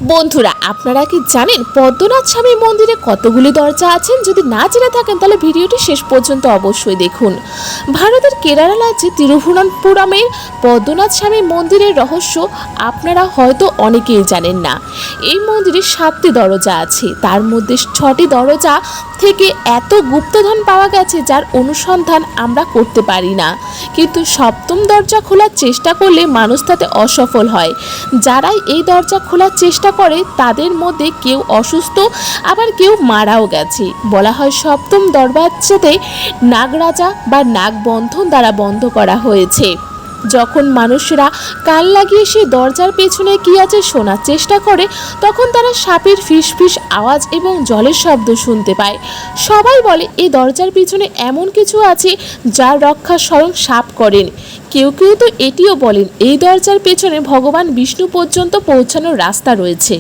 বন্ধুরা, আপনারা কি জানেন পদ্মনাথ স্বামী মন্দিরে কতগুলি দরজা আছেন? যদি না জেনে থাকেন তাহলে ভিডিওটি শেষ পর্যন্ত অবশ্যই দেখুন। ভারতের কেরালা রাজ্যে তিরুভুবনপুরমের পদ্মনাথ স্বামী মন্দিরের রহস্য আপনারা হয়তো অনেকেই জানেন না। এই মন্দিরে 7টি দরজা আছে, তার মধ্যে 6টি দরজা থেকে এত গুপ্তধন পাওয়া গেছে যার অনুসন্ধান আমরা করতে পারি না। কিন্তু 7ম দরজা খোলার চেষ্টা করলে মানুষ তাতে অসফল হয়। যারাই এই দরজা খোলার চেষ্টা করে তাদের মধ্যে কেউ অসুস্থ, আবার কেউ মারাও গেছে। বলা হয় 7ম দরজাতে নাগরাজা বা নাগবন্ধন দ্বারা বন্ধ করা হয়েছে। যখন মানুষরা কান লাগিয়ে সেই দরজার পেছনে কি আছে শোনার চেষ্টা করে, তখন তারা সাপের ফিসফিস আওয়াজ এবং জলের শব্দ শুনতে পায়। সবাই বলে এই দরজার পিছনে এমন কিছু আছে যার রক্ষা স্বয়ং সাপ করেন। কেউ কেউ তো এটিও বলেন এই দরজার পেছনে ভগবান বিষ্ণু পর্যন্ত পৌঁছানোর রাস্তা রয়েছে।